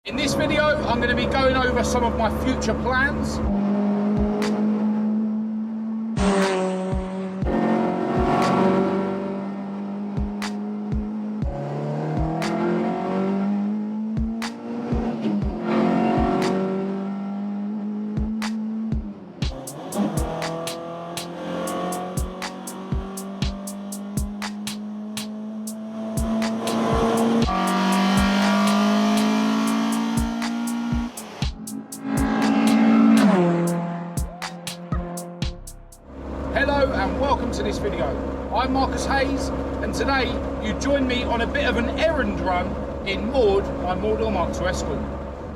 In this video, I'm going to be going over some of my future plans. Hello and welcome to this video. I'm Marcus Hayes, and today you join me on a bit of an errand run in Maud by Maud or Markswell School.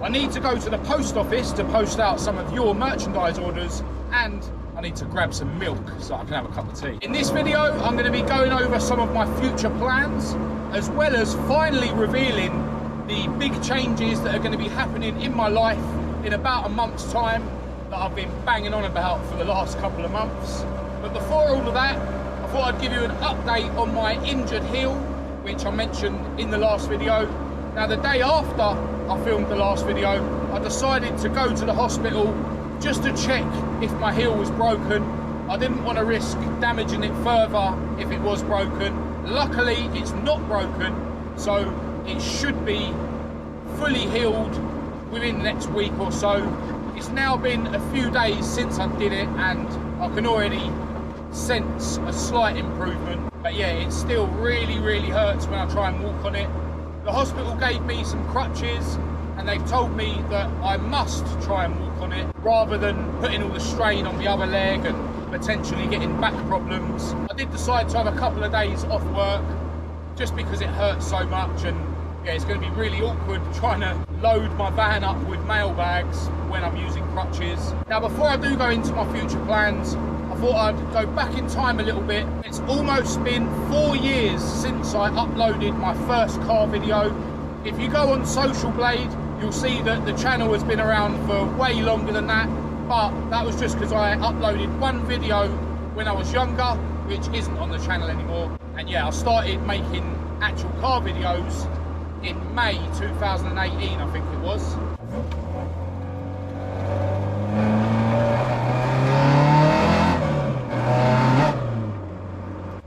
I need to go to the post office to post out some of your merchandise orders, and I need to grab some milk so I can have a cup of tea. In this video, I'm going to be going over some of my future plans, as well as finally revealing the big changes that are going to be happening in my life in about a month's time that I've been banging on about for the last couple of months. But before all of that, I thought I'd give you an update on my injured heel, which I mentioned in the last video. Now, the day after I filmed the last video, I decided to go to the hospital just to check if my heel was broken. I didn't want to risk damaging it further if it was broken. Luckily, it's not broken, so it should be fully healed within the next week or so. It's now been a few days since I did it, and I can already sense a slight improvement, but yeah, it still really hurts when I try and walk on it. The hospital gave me some crutches, and they've told me that I must try and walk on it rather than putting all the strain on the other leg and potentially getting back problems. I did decide to have a couple of days off work just because it hurts so much, and yeah, it's going to be really awkward trying to load my van up with mail bags when I'm using crutches. Now, before I do go into my future plans, I thought I'd go back in time a little bit. It's almost been 4 years since I uploaded my first car video. If you go on Social Blade, you'll see that the channel has been around for way longer than that, but that was just because I uploaded one video when I was younger, which isn't on the channel anymore. And yeah, I started making actual car videos in May 2018, I think it was.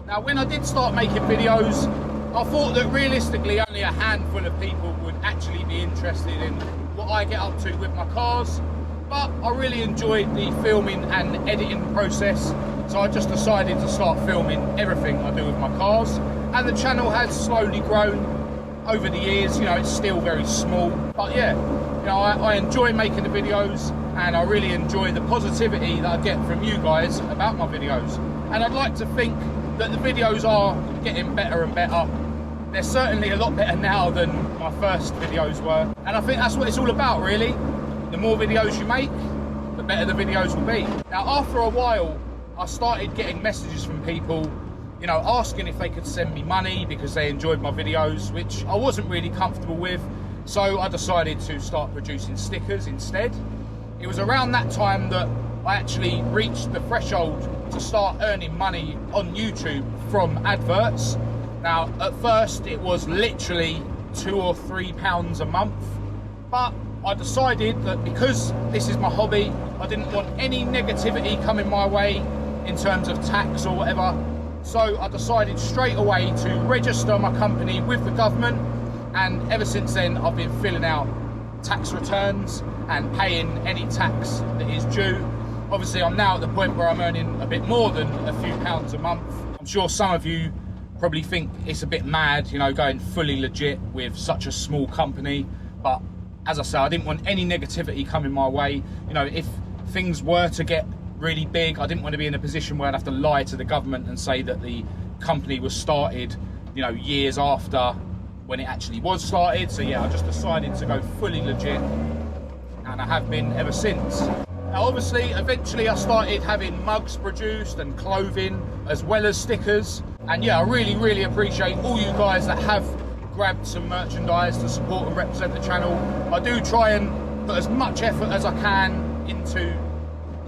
Now, when I did start making videos, I thought that realistically only a handful of people would actually be interested in what I get up to with my cars, but I really enjoyed the filming and editing process, so I just decided to start filming everything I do with my cars. And the channel has slowly grown over the years. You know, it's still very small, but yeah, you know, I enjoy making the videos, and I really enjoy the positivity that I get from you guys about my videos. And I'd like to think that the videos are getting better and better. They're certainly a lot better now than my first videos were, and I think that's what it's all about, really. The more videos you make, the better the videos will be. Now, after a while, I started getting messages from people, you know, asking if they could send me money because they enjoyed my videos, which I wasn't really comfortable with, so I decided to start producing stickers instead. It was around that time that I actually reached the threshold to start earning money on YouTube from adverts. Now, at first it was literally £2 or £3 a month, but I decided that because this is my hobby, I didn't want any negativity coming my way in terms of tax or whatever. So I decided straight away to register my company with the government, and ever since then I've been filling out tax returns and paying any tax that is due. Obviously, I'm now at the point where I'm earning a bit more than a few pounds a month. I'm sure some of you probably think it's a bit mad, you know, going fully legit with such a small company, but as I say, I didn't want any negativity coming my way. You know, if things were to get really big, I didn't want to be in a position where I'd have to lie to the government and say that the company was started, you know, years after when it actually was started. So yeah, I just decided to go fully legit, and I have been ever since. Now, obviously, eventually I started having mugs produced and clothing, as well as stickers. And yeah, I really appreciate all you guys that have grabbed some merchandise to support and represent the channel. I do try and put as much effort as I can into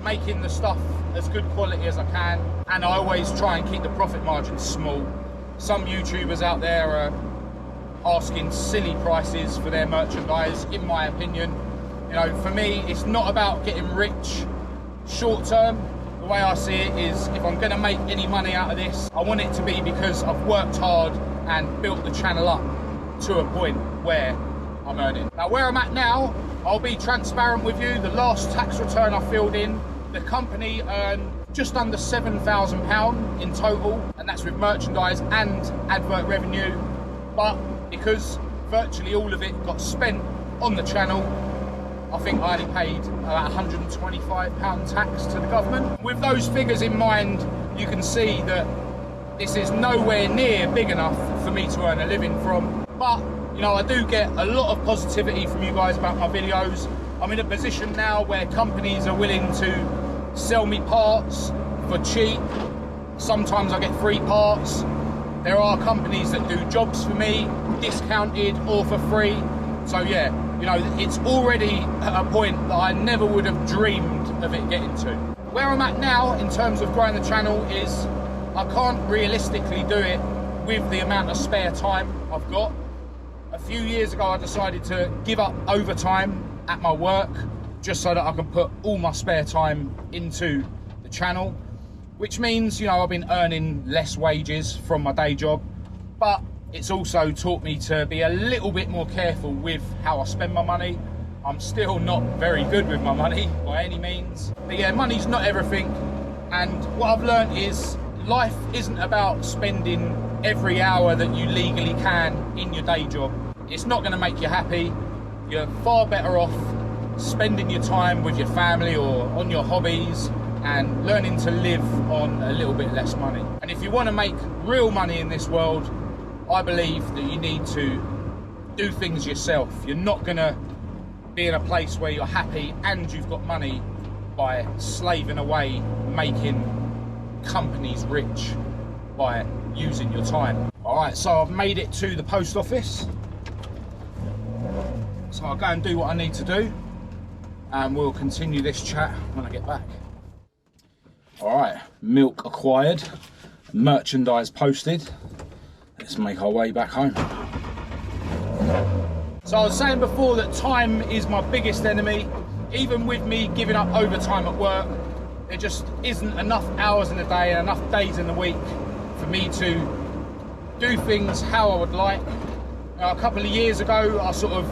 making the stuff as good quality as I can, and I always try and keep the profit margins small. Some YouTubers out there are asking silly prices for their merchandise, in my opinion. You know, for me, it's not about getting rich short term. The way I see it is, if I'm going to make any money out of this, I want it to be because I've worked hard and built the channel up to a point where I'm earning. Now, where I'm at now, I'll be transparent with you. The last tax return I filled in, the company earned just under £7,000 in total, and that's with merchandise and advert revenue. But because virtually all of it got spent on the channel, I think I only paid about £125 tax to the government. With those figures in mind, you can see that this is nowhere near big enough for me to earn a living from. But, you know, I do get a lot of positivity from you guys about my videos. I'm in a position now where companies are willing to sell me parts for cheap. Sometimes I get free parts. There are companies that do jobs for me, discounted or for free. So yeah, you know, it's already at a point that I never would have dreamed of it getting to. Where I'm at now in terms of growing the channel is I can't realistically do it with the amount of spare time I've got. A few years ago I decided to give up overtime at my work just so that I can put all my spare time into the channel, which means, you know, I've been earning less wages from my day job, but it's also taught me to be a little bit more careful with how I spend my money. I'm still not very good with my money by any means. But yeah, money's not everything. And what I've learned is life isn't about spending every hour that you legally can in your day job. It's not going to make you happy. You're far better off spending your time with your family or on your hobbies and learning to live on a little bit less money. And if you want to make real money in this world, I believe that you need to do things yourself. You're not going to be in a place where you're happy and you've got money by slaving away, making companies rich by using your time. All right, so I've made it to the post office. So I'll go and do what I need to do, and we'll continue this chat when I get back. All right, milk acquired, merchandise posted. Let's make our way back home. So I was saying before that time is my biggest enemy. Even with me giving up overtime at work, there just isn't enough hours in the day and enough days in the week for me to do things how I would like. A couple of years ago, I sort of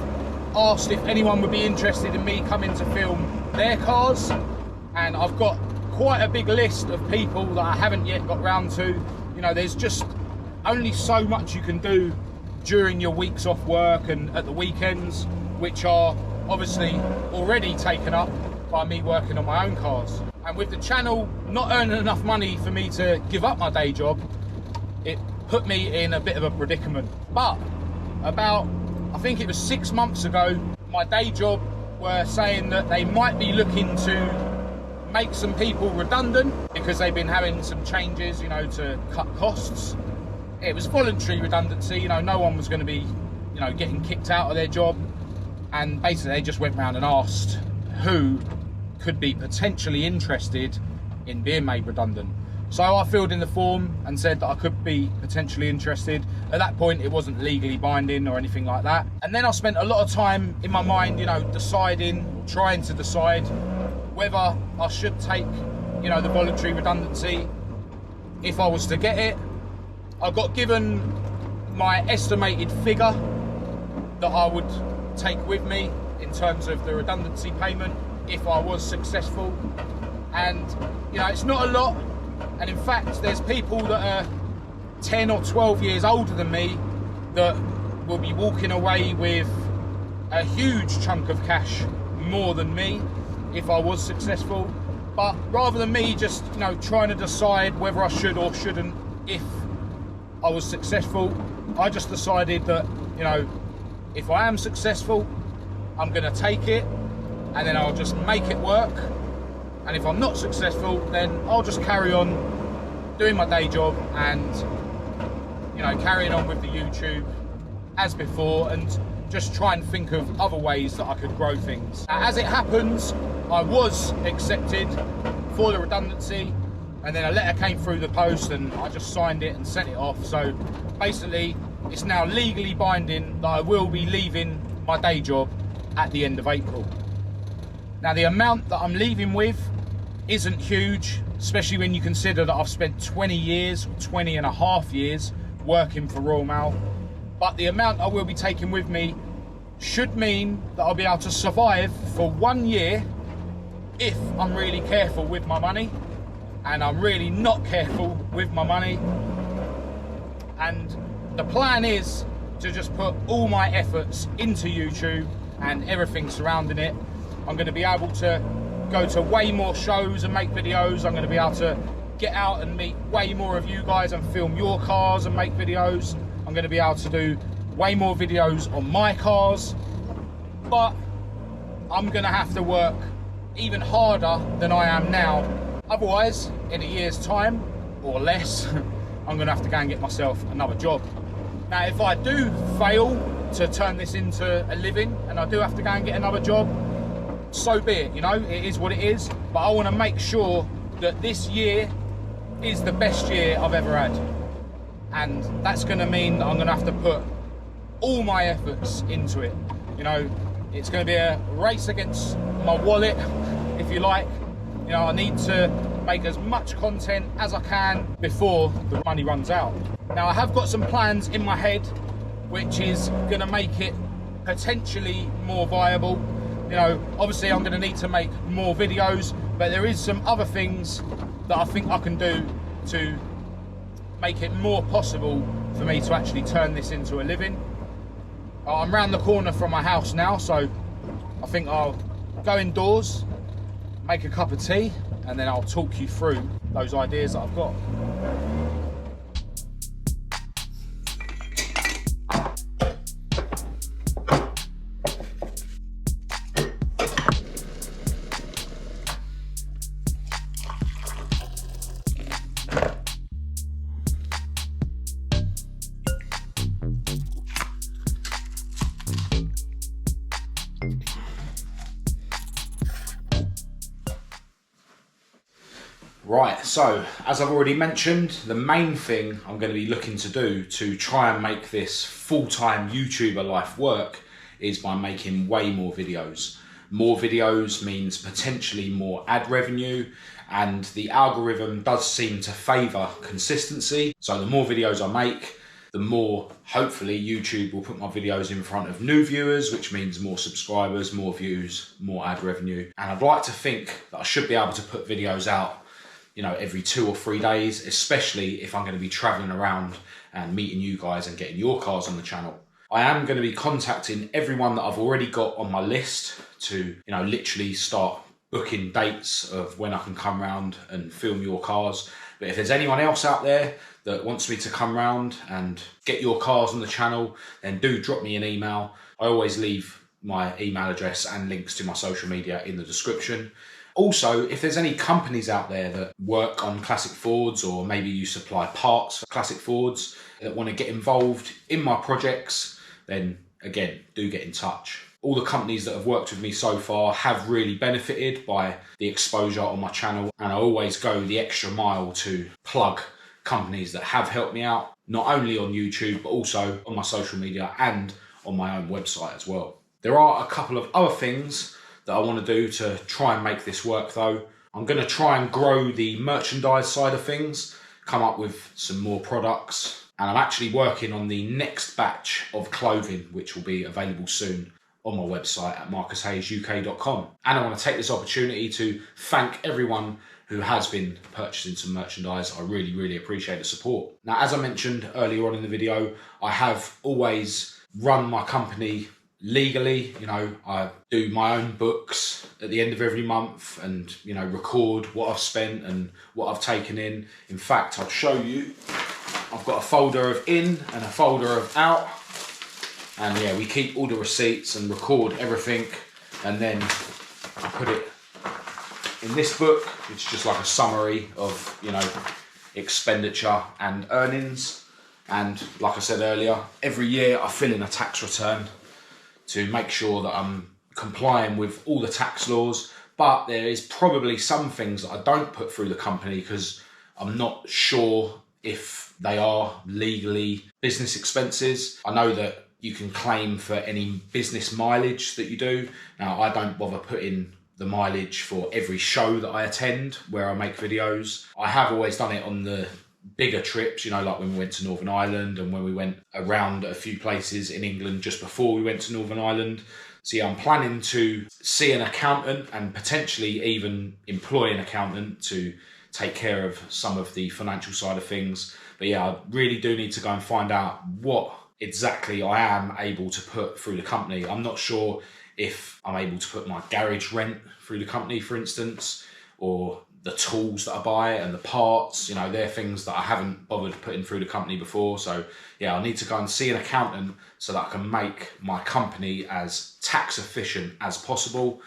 asked if anyone would be interested in me coming to film their cars, and I've got quite a big list of people that I haven't yet got round to. You know, there's just only so much you can do during your weeks off work and at the weekends, which are obviously already taken up by me working on my own cars. And with the channel not earning enough money for me to give up my day job, it put me in a bit of a predicament. But about, I think it was 6 months ago, my day job were saying that they might be looking to make some people redundant because they've been having some changes, you know, to cut costs. It was voluntary redundancy, you know, no one was going to be, you know, getting kicked out of their job. And basically they just went round and asked who could be potentially interested in being made redundant. So I filled in the form and said that I could be potentially interested. At that point, it wasn't legally binding or anything like that. And then I spent a lot of time in my mind, you know, trying to decide whether I should take, you know, the voluntary redundancy if I was to get it. I got given my estimated figure that I would take with me in terms of the redundancy payment if I was successful. And, you know, it's not a lot. And in fact, there's people that are 10 or 12 years older than me that will be walking away with a huge chunk of cash more than me if I was successful. But rather than me just, you know, trying to decide whether I should or shouldn't if I was successful, I just decided that, you know, if I am successful, I'm going to take it and then I'll just make it work. And if I'm not successful, then I'll just carry on doing my day job and, you know, carrying on with the YouTube as before and just try and think of other ways that I could grow things. As it happens, I was accepted for the redundancy, and then a letter came through the post and I just signed it and sent it off. So basically it's now legally binding that I will be leaving my day job at the end of April. Now, the amount that I'm leaving with isn't huge, especially when you consider that I've spent 20 years, or 20 and a half years working for Royal Mail. But the amount I will be taking with me should mean that I'll be able to survive for 1 year if I'm really careful with my money, and I'm really not careful with my money. And the plan is to just put all my efforts into YouTube and everything surrounding it. I'm going to be able to go to way more shows and make videos. I'm going to be able to get out and meet way more of you guys and film your cars and make videos. I'm going to be able to do way more videos on my cars, but I'm going to have to work even harder than I am now. Otherwise, in a year's time or less, I'm going to have to go and get myself another job. Now, if I do fail to turn this into a living and I do have to go and get another job, so be it, you know, it is what it is. But I want to make sure that this year is the best year I've ever had. And that's going to mean that I'm going to have to put all my efforts into it. You know, it's going to be a race against my wallet, if you like. You know, I need to make as much content as I can before the money runs out. Now, I have got some plans in my head, which is going to make it potentially more viable. You know, obviously I'm going to need to make more videos, but there is some other things that I think I can do to make it more possible for me to actually turn this into a living. I'm round the corner from my house now, so I think I'll go indoors, make a cup of tea, and then I'll talk you through those ideas that I've got. Right, so as I've already mentioned, the main thing I'm going to be looking to do to try and make this full-time YouTuber life work is by making way more videos. More videos means potentially more ad revenue, and the algorithm does seem to favour consistency. So the more videos I make, the more hopefully YouTube will put my videos in front of new viewers, which means more subscribers, more views, more ad revenue. And I'd like to think that I should be able to put videos out, you know, every 2 or 3 days, especially if I'm going to be traveling around and meeting you guys and getting your cars on the channel. I am going to be contacting everyone that I've already got on my list to, you know, literally start booking dates of when I can come round and film your cars. But if there's anyone else out there that wants me to come round and get your cars on the channel, then do drop me an email. I always leave my email address and links to my social media in the description. Also, if there's any companies out there that work on classic Fords, or maybe you supply parts for classic Fords, that want to get involved in my projects, then again, do get in touch. All the companies that have worked with me so far have really benefited by the exposure on my channel, and I always go the extra mile to plug companies that have helped me out, not only on YouTube, but also on my social media and on my own website as well. There are a couple of other things that I want to do to try and make this work though. I'm going to try and grow the merchandise side of things, come up with some more products, and I'm actually working on the next batch of clothing, which will be available soon on my website at marcushayesuk.com. And I want to take this opportunity to thank everyone who has been purchasing some merchandise. I really, really appreciate the support. Now, as I mentioned earlier on in the video, I have always run my company legally. You know, I do my own books at the end of every month and, you know, record what I've spent and what I've taken in. In fact, I'll show you. I've got a folder of in and a folder of out. And yeah, we keep all the receipts and record everything. And then I put it in this book. It's just like a summary of, you know, expenditure and earnings. And like I said earlier, every year I fill in a tax return to make sure that I'm complying with all the tax laws. But there is probably some things that I don't put through the company because I'm not sure if they are legally business expenses. I know that you can claim for any business mileage that you do. Now, I don't bother putting the mileage for every show that I attend where I make videos. I have always done it on the bigger trips, you know, like when we went to Northern Ireland and when we went around a few places in England just before we went to Northern Ireland. So yeah, I'm planning to see an accountant and potentially even employ an accountant to take care of some of the financial side of things. But yeah, I really do need to go and find out what exactly I am able to put through the company. I'm not sure if I'm able to put my garage rent through the company, for instance, or the tools that I buy and the parts. You know, they're things that I haven't bothered putting through the company before. So yeah, I need to go and see an accountant so that I can make my company as tax efficient as possible.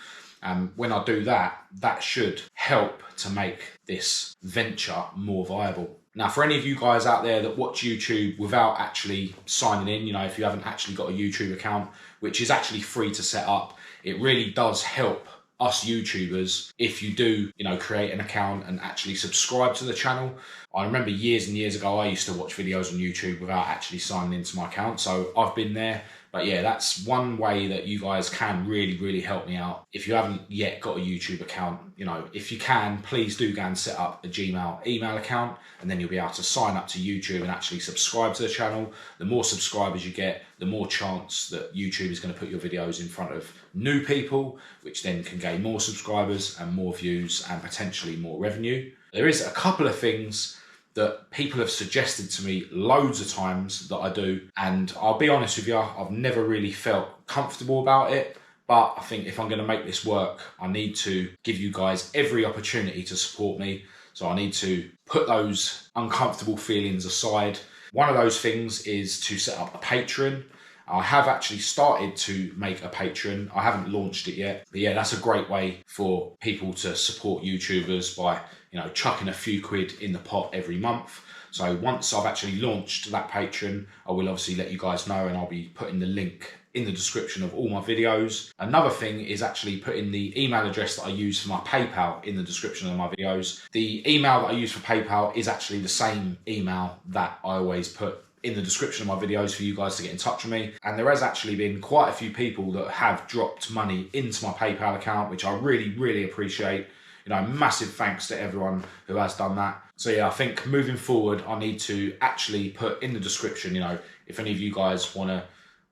When I do that, that should help to make this venture more viable. Now, for any of you guys out there that watch YouTube without actually signing in, you know, if you haven't actually got a YouTube account, which is actually free to set up, it really does help us YouTubers if you do, you know, create an account and actually subscribe to the channel. I remember years and years ago, I used to watch videos on YouTube without actually signing into my account. So I've been there. But yeah, that's one way that you guys can really, really help me out. If you haven't yet got a YouTube account, you know, if you can, please do go and set up a Gmail email account, and then you'll be able to sign up to YouTube and actually subscribe to the channel. The more subscribers you get, the more chance that YouTube is going to put your videos in front of new people, which then can gain more subscribers and more views and potentially more revenue. There is a couple of things that people have suggested to me loads of times that I do, and I'll be honest with you, I've never really felt comfortable about it. But I think if I'm going to make this work, I need to give you guys every opportunity to support me. So I need to put those uncomfortable feelings aside. One of those things is to set up a Patreon. I have actually started to make a Patreon. I haven't launched it yet. But yeah, that's a great way for people to support YouTubers by, you know, chucking a few quid in the pot every month. So once I've actually launched that Patreon, I will obviously let you guys know, and I'll be putting the link in the description of all my videos. Another thing is actually putting the email address that I use for my PayPal in the description of my videos. The email that I use for PayPal is actually the same email that I always put in the description of my videos for you guys to get in touch with me. And there has actually been quite a few people that have dropped money into my PayPal account, which I really, really appreciate. You know, massive thanks to everyone who has done that. So yeah, I think moving forward, I need to actually put in the description, you know, if any of you guys want to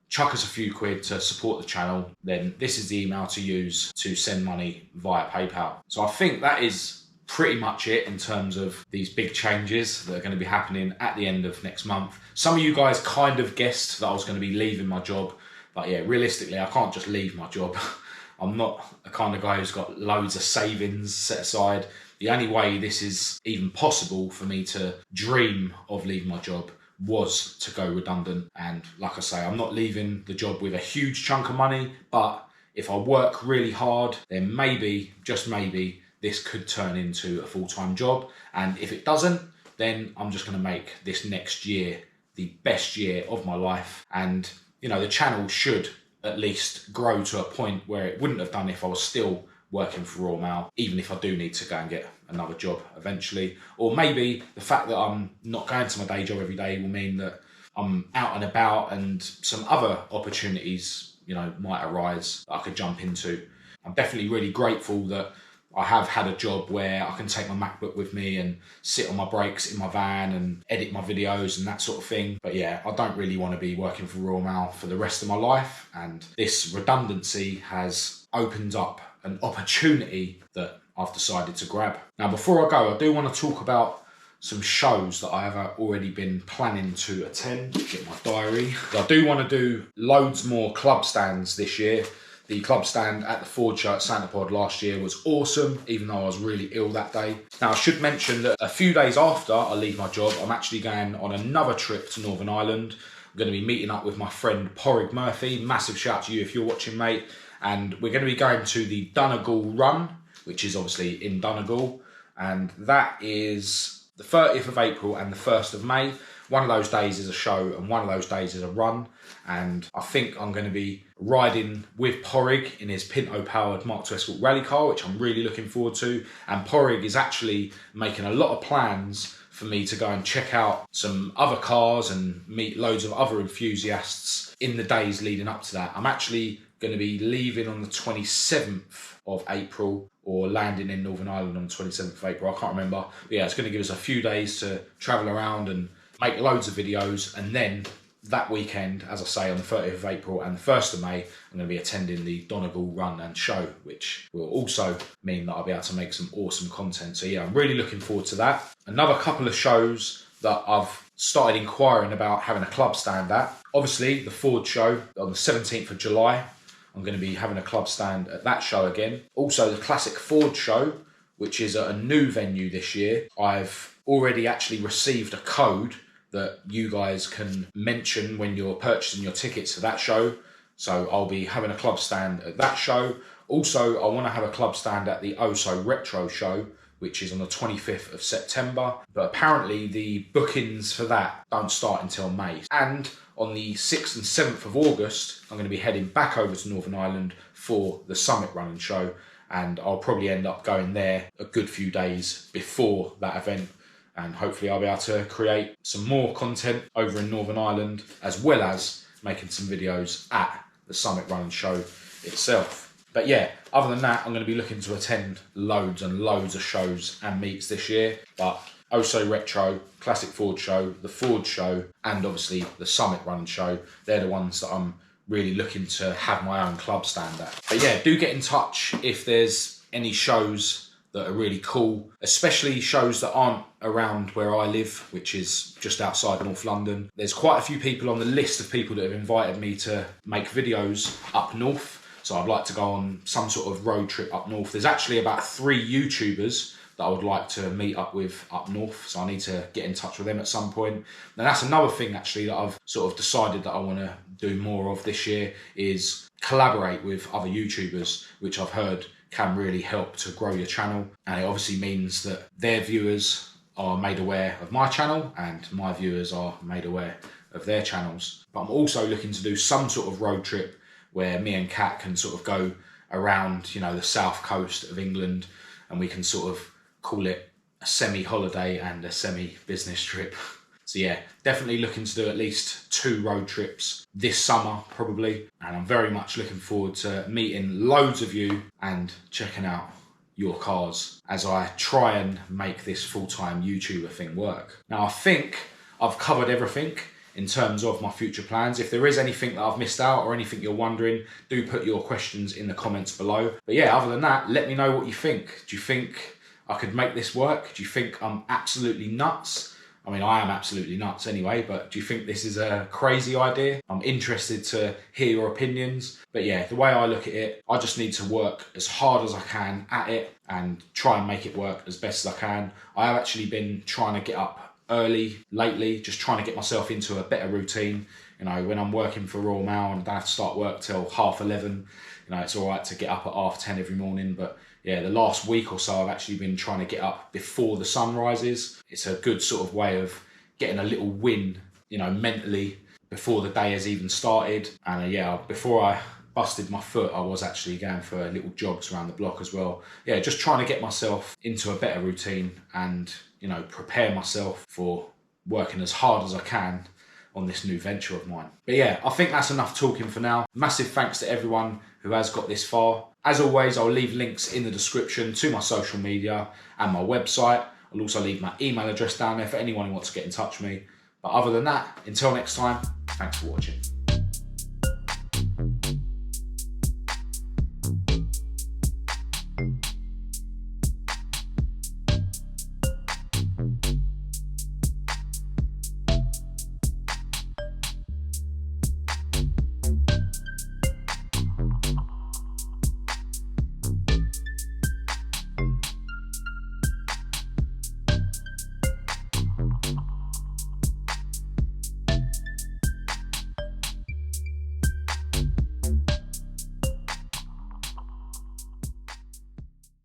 chuck us a few quid to support the channel, then this is the email to use to send money via PayPal. So I think that is pretty much it in terms of these big changes that are going to be happening at the end of next month. Some of you guys kind of guessed that I was going to be leaving my job, but yeah, realistically, I can't just leave my job. I'm not a kind of guy who's got loads of savings set aside. The only way this is even possible for me to dream of leaving my job was to go redundant. And like I say, I'm not leaving the job with a huge chunk of money, but if I work really hard, then maybe, just maybe, this could turn into a full-time job. And if it doesn't, then I'm just going to make this next year the best year of my life. And, you know, the channel should at least grow to a point where it wouldn't have done if I was still working for Raw Mail, even if I do need to go and get another job eventually. Or maybe the fact that I'm not going to my day job every day will mean that I'm out and about and some other opportunities, you know, might arise that I could jump into. I'm definitely really grateful that I have had a job where I can take my MacBook with me and sit on my breaks in my van and edit my videos and that sort of thing. But yeah, I don't really want to be working for Raw Mail for the rest of my life. And this redundancy has opened up an opportunity that I've decided to grab. Now, before I go, I do want to talk about some shows that I have already been planning to attend. Get my diary. I do want to do loads more club stands this year. The club stand at the Ford show at Santa Pod last year was awesome, even though I was really ill that day. Now, I should mention that a few days after I leave my job, I'm actually going on another trip to Northern Ireland. I'm going to be meeting up with my friend Porrig Murphy. Massive shout to you if you're watching, mate. And we're going to be going to the Donegal Run, which is obviously in Donegal. And that is the 30th of April and the 1st of May. One of those days is a show and one of those days is a run. And I think I'm going to be riding with Porrig in his Pinto-powered Mark II Escort rally car, which I'm really looking forward to. And Porrig is actually making a lot of plans for me to go and check out some other cars and meet loads of other enthusiasts in the days leading up to that. I'm actually going to be leaving on the 27th of April or landing in Northern Ireland on the 27th of April. I can't remember. But yeah, it's going to give us a few days to travel around and make loads of videos. And then that weekend, as I say, on the 30th of April and the 1st of May, I'm going to be attending the Donegal Run and Show, which will also mean that I'll be able to make some awesome content. So yeah, I'm really looking forward to that. Another couple of shows that I've started inquiring about having a club stand at. Obviously, the Ford show on the 17th of July. I'm going to be having a club stand at that show again. Also, the Classic Ford show, which is at a new venue this year. I've already actually received a code that you guys can mention when you're purchasing your tickets for that show. So I'll be having a club stand at that show. Also, I want to have a club stand at the OSO Retro show, which is on the 25th of September. But apparently the bookings for that don't start until May. And on the 6th and 7th of August, I'm going to be heading back over to Northern Ireland for the Summit Run and Show. And I'll probably end up going there a good few days before that event. And hopefully I'll be able to create some more content over in Northern Ireland, as well as making some videos at the Summit Run and Show itself. But yeah, other than that, I'm going to be looking to attend loads and loads of shows and meets this year. But OSO Retro, Classic Ford Show, the Ford Show, and obviously the Summit Run and Show, they're the ones that I'm really looking to have my own club stand at. But yeah, do get in touch if there's any shows that are really cool, especially shows that aren't around where I live, which is just outside North London. There's quite a few people on the list of people that have invited me to make videos up north. So I'd like to go on some sort of road trip up north. There's actually about 3 YouTubers that I would like to meet up with up north. So I need to get in touch with them at some point. And that's another thing actually that I've sort of decided that I want to do more of this year, is collaborate with other YouTubers, which I've heard can really help to grow your channel. And it obviously means that their viewers are made aware of my channel and my viewers are made aware of their channels. But I'm also looking to do some sort of road trip where me and Kat can sort of go around, you know, the south coast of England, and we can sort of call it a semi-holiday and a semi-business trip. So yeah, definitely looking to do at least 2 road trips this summer, probably. And I'm very much looking forward to meeting loads of you and checking out your cars as I try and make this full-time YouTuber thing work. Now, I think I've covered everything in terms of my future plans. If there is anything that I've missed out or anything you're wondering, do put your questions in the comments below. But yeah, other than that, let me know what you think. Do you think I could make this work? Do you think I'm absolutely nuts? I mean, I am absolutely nuts anyway, but do you think this is a crazy idea? I'm interested to hear your opinions. But yeah, the way I look at it, I just need to work as hard as I can at it and try and make it work as best as I can. I have actually been trying to get up early lately, just trying to get myself into a better routine. You know, when I'm working for Royal Mail and I don't have to start work till 11:30, you know, it's all right to get up at 10:30 every morning. But yeah, the last week or so I've actually been trying to get up before the sun rises. It's a good sort of way of getting a little win, you know, mentally before the day has even started. And yeah, before I busted my foot, I was actually going for little jogs around the block as well. Yeah, just trying to get myself into a better routine and, you know, prepare myself for working as hard as I can on this new venture of mine. But yeah, I think that's enough talking for now. Massive thanks to everyone who has got this far. As always, I'll leave links in the description to my social media and my website. I'll also leave my email address down there for anyone who wants to get in touch with me. But other than that, until next time, thanks for watching.